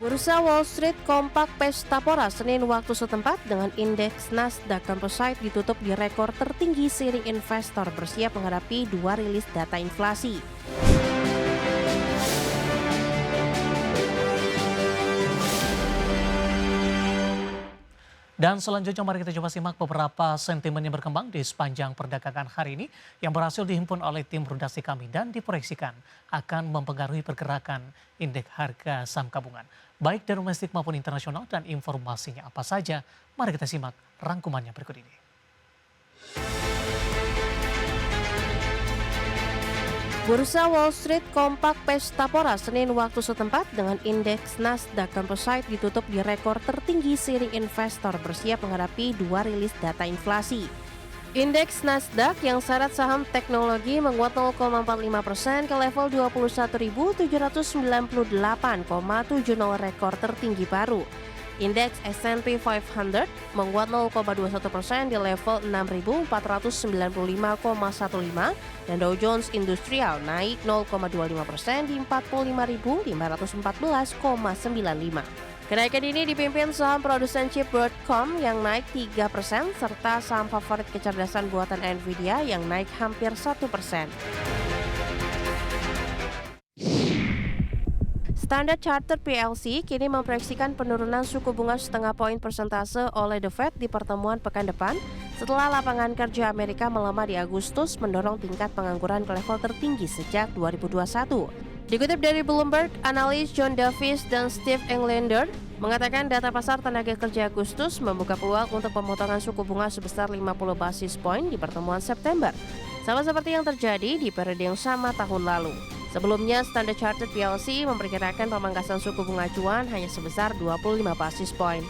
Bursa Wall Street kompak pesta pora Senin waktu setempat dengan indeks Nasdaq Composite ditutup di rekor tertinggi seiring investor bersiap menghadapi dua rilis data inflasi. Dan selanjutnya mari kita coba simak beberapa sentimen yang berkembang di sepanjang perdagangan hari ini yang berhasil dihimpun oleh tim redaksi kami dan diproyeksikan akan mempengaruhi pergerakan indeks harga saham gabungan. Baik dari domestik maupun internasional, dan informasinya apa saja, mari kita simak rangkumannya berikut ini. Bursa Wall Street kompak pesta pora Senin waktu setempat dengan indeks Nasdaq Composite ditutup di rekor tertinggi seiring investor bersiap menghadapi dua rilis data inflasi. Indeks Nasdaq yang syarat saham teknologi menguat 0,45% ke level 21.798,70 rekor tertinggi baru. Indeks S&P 500 menguat 0,21% di level 6.495,15 dan Dow Jones Industrial naik 0,25% di 45.514,95. Kenaikan ini dipimpin saham produsen chip Broadcom yang naik 3% serta saham favorit kecerdasan buatan Nvidia yang naik hampir 1%. Standard Chartered PLC kini memproyeksikan penurunan suku bunga setengah poin persentase oleh The Fed di pertemuan pekan depan setelah lapangan kerja Amerika melemah di Agustus mendorong tingkat pengangguran ke level tertinggi sejak 2021. Dikutip dari Bloomberg, analis John Davis dan Steve Englander mengatakan data pasar tenaga kerja Agustus membuka peluang untuk pemotongan suku bunga sebesar 50 basis poin di pertemuan September, sama seperti yang terjadi di periode yang sama tahun lalu. Sebelumnya, Standard Chartered PLC memperkirakan pemangkasan suku bunga acuan hanya sebesar 25 basis poin.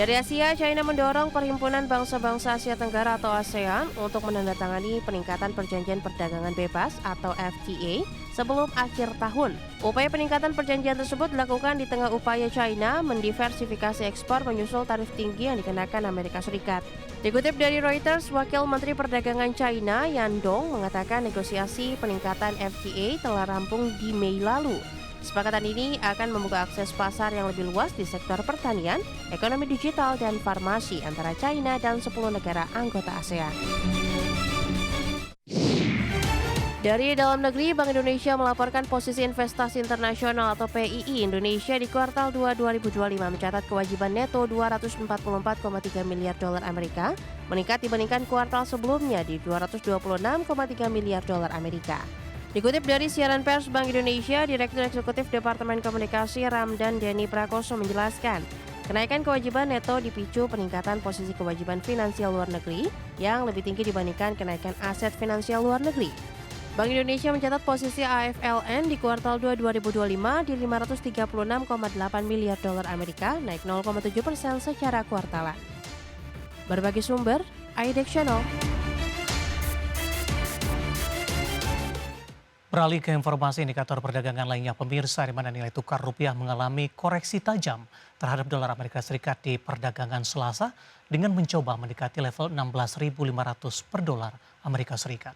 Dari Asia, China mendorong Perhimpunan Bangsa-Bangsa Asia Tenggara atau ASEAN untuk menandatangani peningkatan perjanjian perdagangan bebas atau FTA sebelum akhir tahun. Upaya peningkatan perjanjian tersebut dilakukan di tengah upaya China mendiversifikasi ekspor menyusul tarif tinggi yang dikenakan Amerika Serikat. Dikutip dari Reuters, Wakil Menteri Perdagangan China Yan Dong mengatakan negosiasi peningkatan FTA telah rampung di Mei lalu. Kesepakatan ini akan membuka akses pasar yang lebih luas di sektor pertanian, ekonomi digital, dan farmasi antara China dan 10 negara anggota ASEAN. Dari dalam negeri, Bank Indonesia melaporkan posisi investasi internasional atau PII Indonesia di kuartal 2 2025 mencatat kewajiban neto 244,3 miliar dolar Amerika, meningkat dibandingkan kuartal sebelumnya di 226,3 miliar dolar Amerika. Dikutip dari siaran pers Bank Indonesia, Direktur Eksekutif Departemen Komunikasi Ramdan Denny Prakoso menjelaskan, kenaikan kewajiban neto dipicu peningkatan posisi kewajiban finansial luar negeri yang lebih tinggi dibandingkan kenaikan aset finansial luar negeri. Bank Indonesia mencatat posisi AFLN di kuartal 2 2025 di 536,8 miliar dolar Amerika, naik 0,7% secara kuartalan. Berbagi sumber, Aidek Channel. Beralih ke informasi indikator perdagangan lainnya, pemirsa, di mana nilai tukar rupiah mengalami koreksi tajam terhadap dolar Amerika Serikat di perdagangan Selasa dengan mencoba mendekati level 16.500 per dolar Amerika Serikat.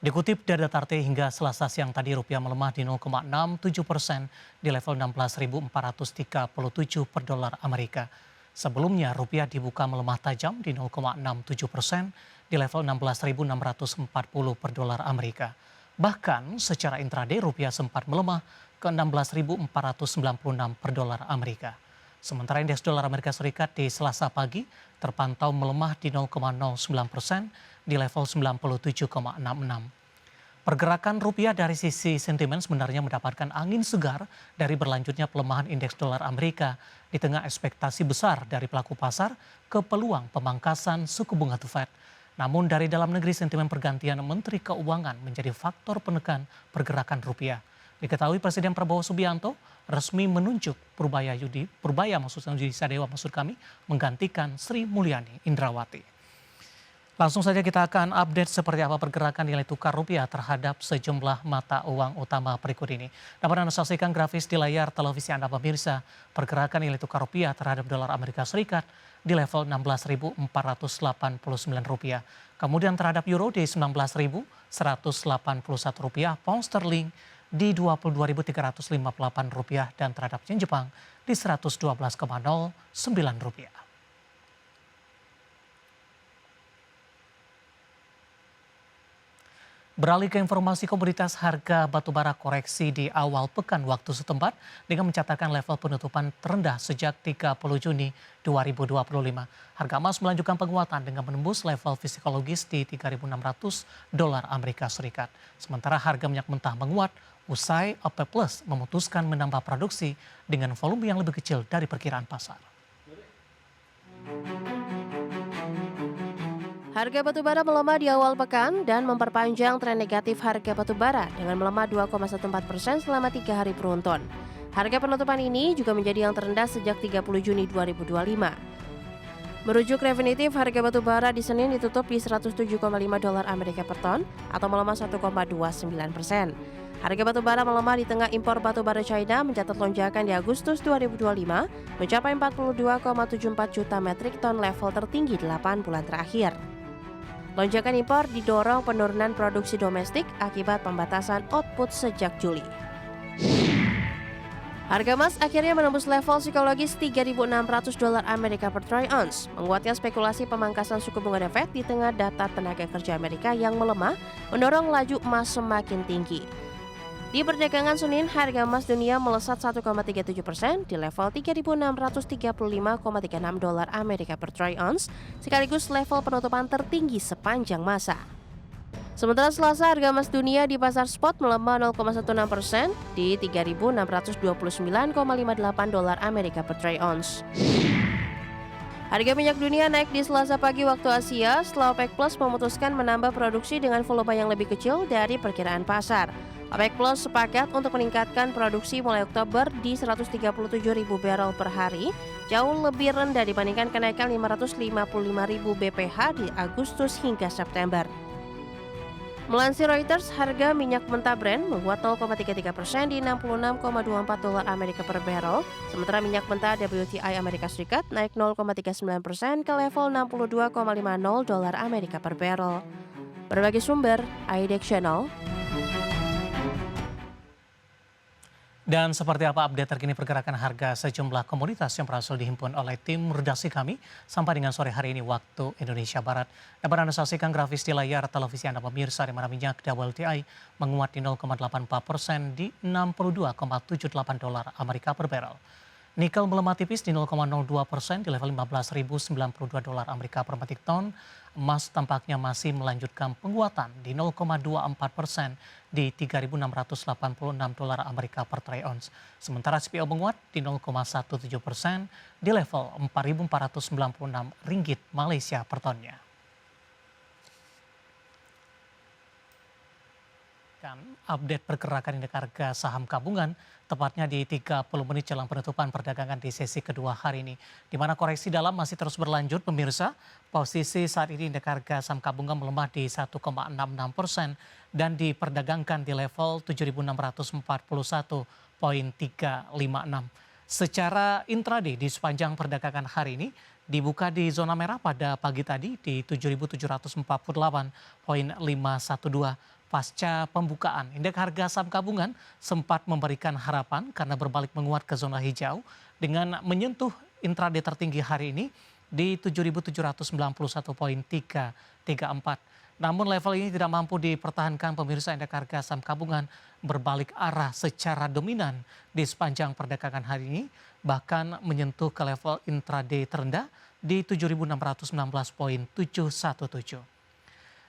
Dikutip dari data RT hingga Selasa siang tadi, rupiah melemah di 0,67% di level 16.437 per dolar Amerika. Sebelumnya rupiah dibuka melemah tajam di 0,67% di level 16.640 per dolar Amerika. Bahkan secara intraday rupiah sempat melemah ke 16.496 per dolar Amerika. Sementara indeks dolar Amerika Serikat di Selasa pagi terpantau melemah di 0,09% di level 97,66. Pergerakan rupiah dari sisi sentimen sebenarnya mendapatkan angin segar dari berlanjutnya pelemahan indeks dolar Amerika di tengah ekspektasi besar dari pelaku pasar ke peluang pemangkasan suku bunga The Fed. Namun dari dalam negeri, sentimen pergantian Menteri Keuangan menjadi faktor penekan pergerakan rupiah. Diketahui Presiden Prabowo Subianto resmi menunjuk Purbaya Yudi Sadewa menggantikan Sri Mulyani Indrawati. Langsung saja kita akan update seperti apa pergerakan nilai tukar rupiah terhadap sejumlah mata uang utama berikut ini. Dapat Anda saksikan grafis di layar televisi Anda pemirsa, pergerakan nilai tukar rupiah terhadap dolar Amerika Serikat di level Rp16.489. Kemudian terhadap euro di Rp19.181, pound sterling di Rp22.358 dan terhadap yen Jepang di Rp112,09. Beralih ke informasi komoditas, harga batubara koreksi di awal pekan waktu setempat dengan mencatatkan level penutupan terendah sejak 30 Juni 2025. Harga emas melanjutkan penguatan dengan menembus level psikologis di $3.600 Amerika Serikat. Sementara harga minyak mentah menguat usai OPEC Plus memutuskan menambah produksi dengan volume yang lebih kecil dari perkiraan pasar. Harga batubara melemah di awal pekan dan memperpanjang tren negatif harga batubara dengan melemah 2,14% selama 3 hari beruntun. Harga penutupan ini juga menjadi yang terendah sejak 30 Juni 2025. Merujuk Refinitiv, harga batubara di Senin ditutup di $107,5 Amerika per ton atau melemah 1,29%. Harga batubara melemah di tengah impor batubara China mencatat lonjakan di Agustus 2025 mencapai 42,74 juta metrik ton, level tertinggi 8 bulan terakhir. Lonjakan impor didorong penurunan produksi domestik akibat pembatasan output sejak Juli. Harga emas akhirnya menembus level psikologis $3.600 Amerika per troy ounce. Menguatnya spekulasi pemangkasan suku bunga The Fed di tengah data tenaga kerja Amerika yang melemah mendorong laju emas semakin tinggi. Di perdagangan Senin, harga emas dunia melesat 1,37% di level $3.635,36 Amerika per troy ounce, sekaligus level penutupan tertinggi sepanjang masa. Sementara Selasa, harga emas dunia di pasar spot melemah 0,16% di $3.629,58 Amerika per troy ounce. Harga minyak dunia naik di Selasa pagi waktu Asia setelah OPEC Plus memutuskan menambah produksi dengan volume yang lebih kecil dari perkiraan pasar. OPEC Plus sepakat untuk meningkatkan produksi mulai Oktober di 137.000 barrel per hari, jauh lebih rendah dibandingkan kenaikan 555.000 bph di Agustus hingga September. Melansir Reuters, harga minyak mentah Brent menguat 0,33% di $66,24 Amerika per barrel, sementara minyak mentah WTI Amerika Serikat naik 0,39% ke level $62,50 Amerika per barrel. Berbagai sumber, IDX Channel. Dan seperti apa update terkini pergerakan harga sejumlah komoditas yang berhasil dihimpun oleh tim redaksi kami sampai dengan sore hari ini waktu Indonesia Barat. Dapat Anda saksikan grafis di layar televisi Anda pemirsa, di mana minyak WTI menguat di 0,84% di $62,78 Amerika per barrel. Nikel melemah tipis di 0,02% di level $15.092 Amerika per metrik ton. Emas tampaknya masih melanjutkan penguatan di 0,24% di $3.686 Amerika per troy ounce. Sementara CPO menguat di 0,17% di level Rp4.496 Malaysia per tonnya. Update pergerakan indeks harga saham gabungan tepatnya di 30 menit jelang penutupan perdagangan di sesi kedua hari ini, di mana koreksi dalam masih terus berlanjut pemirsa. Posisi saat ini indeks harga saham gabungan melemah di 1,66% dan diperdagangkan di level 7.641,356. Secara intraday di sepanjang perdagangan hari ini dibuka di zona merah pada pagi tadi di 7.748,512. Pasca pembukaan, indeks harga saham gabungan sempat memberikan harapan karena berbalik menguat ke zona hijau dengan menyentuh intraday tertinggi hari ini di 7.791,334. Namun level ini tidak mampu dipertahankan pemirsa. Indeks harga saham gabungan berbalik arah secara dominan di sepanjang perdagangan hari ini, bahkan menyentuh ke level intraday terendah di 7.619,717.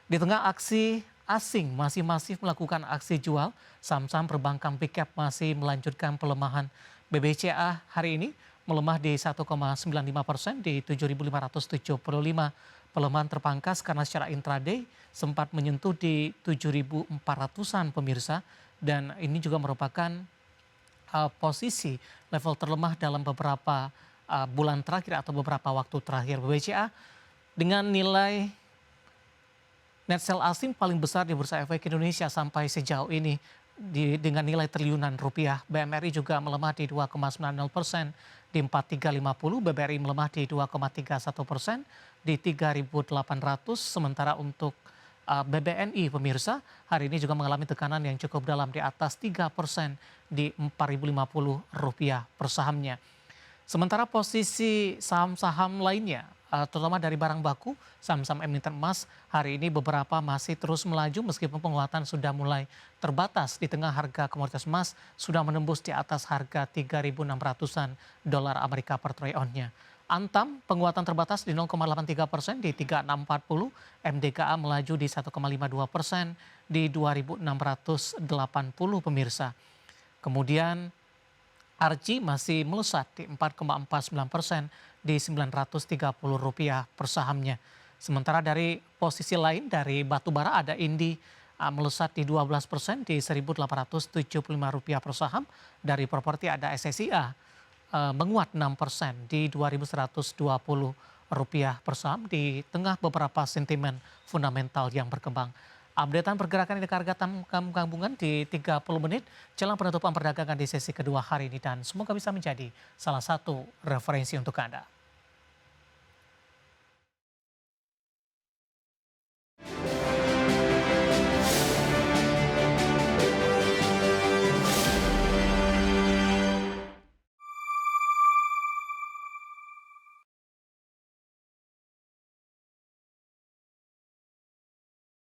Di tengah aksi asing masih masif melakukan aksi jual, saham-saham perbankan big cap masih melanjutkan pelemahan. BBCA hari ini melemah di 1,95% di 7.575. Pelemahan terpangkas karena secara intraday sempat menyentuh di 7.400-an pemirsa, dan ini juga merupakan posisi level terlemah dalam beberapa bulan terakhir atau beberapa waktu terakhir. BBCA dengan nilai Net sell asing paling besar di Bursa Efek Indonesia sampai sejauh ini dengan nilai triliunan rupiah. BMRI juga melemah di 2,90% di 4350, BBRI melemah di 2,31% di 3800, sementara untuk BBNI pemirsa hari ini juga mengalami tekanan yang cukup dalam di atas 3% di 4050 rupiah per sahamnya. Sementara posisi saham-saham lainnya, terutama dari barang baku, saham-saham emiten emas hari ini beberapa masih terus melaju meskipun penguatan sudah mulai terbatas di tengah harga komoditas emas sudah menembus di atas harga 3.600-an dolar Amerika per troy ounce-nya. Antam penguatan terbatas di 0,83% di 3640, MDKA melaju di 1,52% di 2680 pemirsa. Kemudian Arci masih melesat di 4,49% di Rp930 per sahamnya. Sementara dari posisi lain dari batubara ada Indi melesat di 12% di Rp1.875 per saham. Dari properti ada SSIA menguat 6% di Rp2.120 per saham di tengah beberapa sentimen fundamental yang berkembang. Updatean pergerakan indeks harga gabungan di 30 menit jelang penutupan perdagangan di sesi kedua hari ini dan semoga bisa menjadi salah satu referensi untuk Anda.